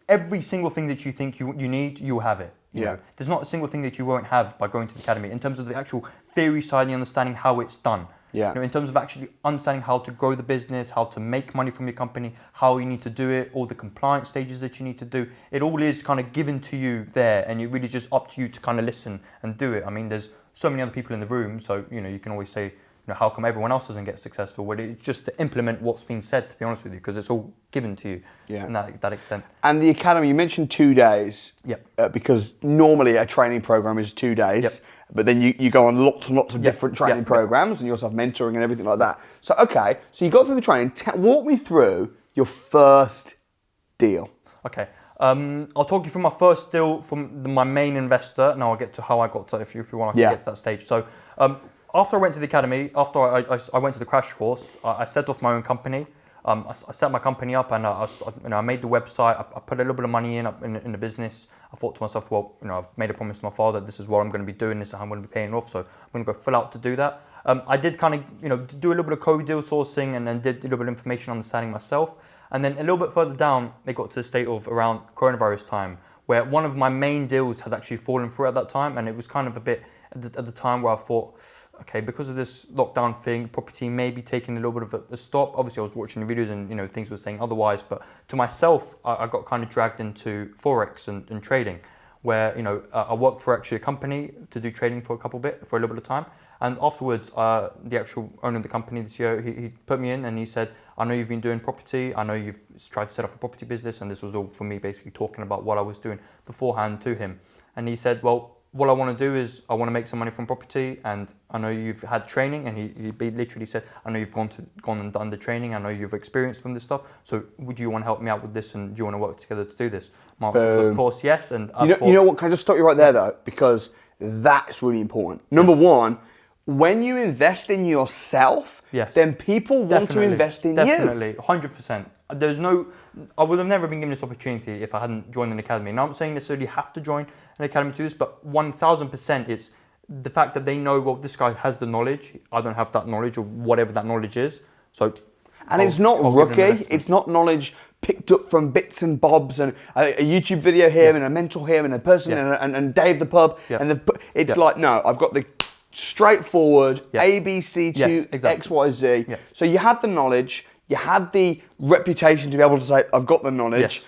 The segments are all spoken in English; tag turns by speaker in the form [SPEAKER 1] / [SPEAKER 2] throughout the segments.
[SPEAKER 1] every single thing that you think you need, you'll have it. You know, there's not a single thing that you won't have by going to the academy in terms of the actual theory side and understanding how it's done.
[SPEAKER 2] Yeah.
[SPEAKER 1] In terms of actually understanding how to grow the business, how to make money from your company, how you need to do it, all the compliance stages that you need to do. It all is kind of given to you there, and it's really just up to you to kind of listen and do it. I mean, there's so many other people in the room, so you can always say, how come everyone else doesn't get successful? Well, it's just to implement what's been said, to be honest with you, because it's all given to you in that extent.
[SPEAKER 2] And the academy, you mentioned 2 days.
[SPEAKER 1] Yep.
[SPEAKER 2] Because normally a training program is 2 days. Yep. But then you go on lots and lots of different training programs, and you also have mentoring and everything like that. So, so you got through the training. Walk me through your first deal.
[SPEAKER 1] Okay. I'll talk you through my first deal from my main investor. Now I'll get to how I got to, if you want, I can get to that stage. So, after I went to the academy, after I went to the crash course, I set off my own company. I set my company up, and I made the website. I put a little bit of money in the business. I thought to myself, well, I've made a promise to my father that this is what I'm going to be doing, this is how I'm going to be paying off, so I'm going to go full out to do that. I did kind of, do a little bit of code deal sourcing, and then did a little bit of information understanding myself. And then a little bit further down, they got to the state of around coronavirus time, where one of my main deals had actually fallen through at that time, and it was kind of a bit at the time where I thought, okay, because of this lockdown thing, property may be taking a little bit of a stop. Obviously, I was watching the videos and things were saying otherwise, but to myself, I got kind of dragged into Forex and trading, where I worked for actually a company to do trading for a little bit of time, and afterwards, the actual owner of the company, the CEO, he put me in and he said, I know you've been doing property, I know you've tried to set up a property business, and this was all for me basically talking about what I was doing beforehand to him, and he said, well, what I want to do is I want to make some money from property, and I know you've had training, and he literally said, I know you've gone and done the training, I know you've experienced from this stuff, so would you want to help me out with this, and do you want to work together to do this? My answer was, of course, yes. And
[SPEAKER 2] you know what, can I just stop you right there though, because that's really important. Number one, when you invest in yourself, then people want to invest in you.
[SPEAKER 1] Definitely, 100%. I would have never been given this opportunity if I hadn't joined an academy. Now I'm saying necessarily have to join an academy to do this, but 1000% it's the fact that they know, well, this guy has the knowledge, I don't have that knowledge, or whatever that knowledge is. So,
[SPEAKER 2] and it's not rookie, it's not knowledge picked up from bits and bobs and a YouTube video here and a mentor here and a person and Dave the pub. And it's like, no, I've got the straightforward ABC to X, Y, Z. So you had the knowledge, you had the reputation to be able to say, I've got the knowledge.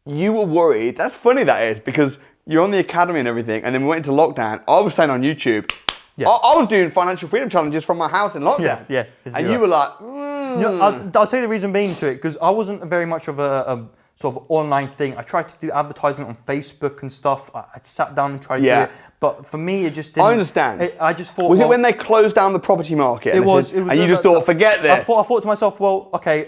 [SPEAKER 2] You were worried. That's funny, that is, because you're on the academy and everything, and then we went into lockdown. I was saying on YouTube, I was doing financial freedom challenges from my house in lockdown. And you were like,
[SPEAKER 1] No, I'll tell you the reason being to it, because I wasn't very much of a sort of online thing. I tried to do advertisement on Facebook and stuff. I sat down and tried to do it. But for me, it just didn't.
[SPEAKER 2] I understand.
[SPEAKER 1] I just thought.
[SPEAKER 2] Was it when they closed down the property market?
[SPEAKER 1] It was.
[SPEAKER 2] And you just thought, forget this.
[SPEAKER 1] I thought to myself, well, okay,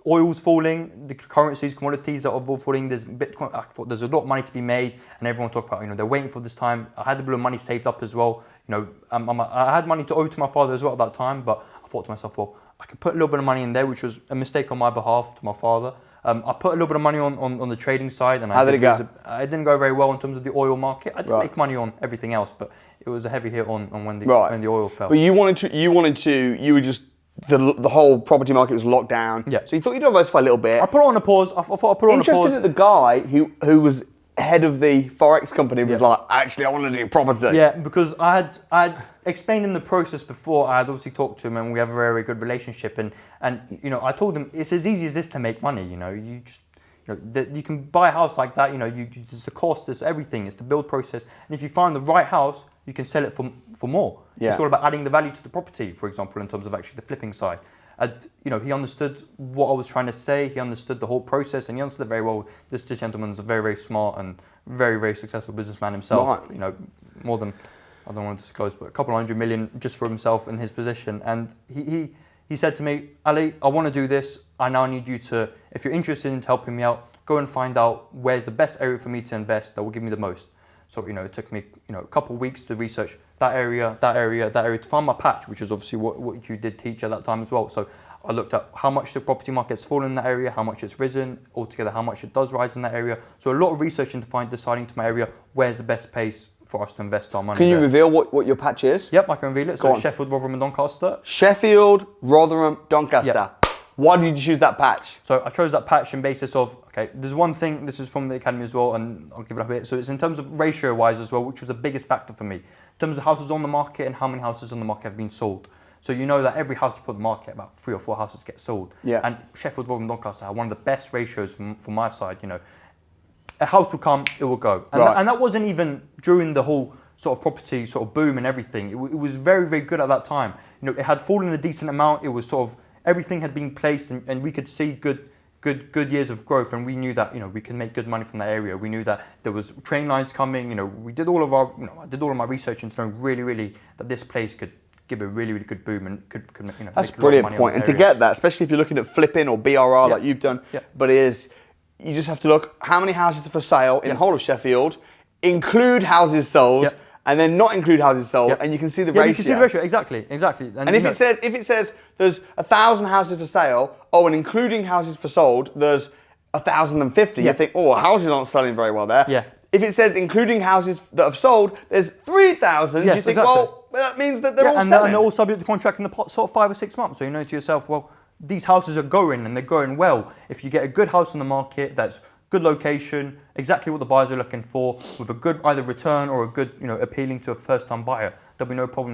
[SPEAKER 1] oil's falling, the currencies, commodities are all falling. There's Bitcoin. I thought there's a lot of money to be made, and everyone talked about, they're waiting for this time. I had a bit of money saved up as well. I had money to owe to my father as well at that time, but I thought to myself, well, I could put a little bit of money in there, which was a mistake on my behalf to my father. I put a little bit of money on the trading side, and
[SPEAKER 2] how did it go?
[SPEAKER 1] It didn't go very well in terms of the oil market. I did make money on everything else, but it was a heavy hit on when the oil fell.
[SPEAKER 2] But you were just the whole property market was locked down. So you thought you'd diversify a little bit.
[SPEAKER 1] I put it on a pause. I thought I put it on a pause.
[SPEAKER 2] Interesting that the guy who was head of the Forex company was like, actually, I want to do property.
[SPEAKER 1] Yeah, because I had explained him the process before. I had obviously talked to him, and we have a very good relationship. And I told him it's as easy as this to make money. You just you can buy a house like that. There's the cost, there's everything. It's the build process, and if you find the right house, you can sell it for more. It's all about adding the value to the property, for example, in terms of actually the flipping side. And, he understood what I was trying to say. He understood the whole process, and he understood it very well. This gentleman's a very, very smart and very, very successful businessman himself. Right. More than, I don't want to disclose, but a couple of $100 million just for himself in his position. And he said to me, Ali, I want to do this. I now need you to, if you're interested in helping me out, go and find out where's the best area for me to invest that will give me the most. So, it took me, a couple of weeks to research that area, to find my patch, which is obviously what you did teach at that time as well. So I looked at how much the property market's fallen in that area, how much it's risen, altogether how much it does rise in that area. So a lot of research into deciding to my area, where's the best place for us to invest our money.
[SPEAKER 2] Can you reveal what your patch is?
[SPEAKER 1] Yep, I can reveal it. So Sheffield, Rotherham and Doncaster.
[SPEAKER 2] Sheffield, Rotherham, Doncaster.
[SPEAKER 1] Yep.
[SPEAKER 2] Why did you choose that patch?
[SPEAKER 1] So I chose that patch on basis of, okay, there's one thing, this is from the academy as well, and I'll give it up a bit. So it's in terms of ratio wise as well, which was the biggest factor for me. In terms of houses on the market and how many houses on the market have been sold. So you know that every house you put on the market, about 3 or 4 houses get sold.
[SPEAKER 2] Yeah.
[SPEAKER 1] And Sheffield, Rotherham, Doncaster have one of the best ratios from my side. You know, a house will come, it will go. And, and that wasn't even during the whole sort of property sort of boom and everything. It was very, very good at that time. You know, it had fallen a decent amount. It was sort of, everything had been placed and we could see good years of growth, and we knew that, you know, we can make good money from that area. We knew that there was train lines coming. You know, we did all of our, you know, I did all of my research into knowing really that this place could give a really good boom and could you know,
[SPEAKER 2] that's
[SPEAKER 1] make
[SPEAKER 2] a brilliant point. And to get that, especially if you're looking at flipping or BRR like you've done, but you just have to look how many houses are for sale in the whole of Sheffield, include houses sold. And then not include houses sold, and you can see the ratio.
[SPEAKER 1] You can see the ratio, exactly. And
[SPEAKER 2] if it says there's 1,000 houses for sale, and including houses for sold, there's 1,050. You think, oh, houses aren't selling very well there.
[SPEAKER 1] Yeah.
[SPEAKER 2] If it says including houses that have sold, there's 3,000. You think, well, that means that they're all selling.
[SPEAKER 1] And they're all subject to contract in the sort of 5 or 6 months. So you know to yourself, well, these houses are going and they're going well. If you get a good house on the market that's good location, exactly what the buyers are looking for, with a good either return or a good, you know, appealing to a first-time buyer, there'll be no problem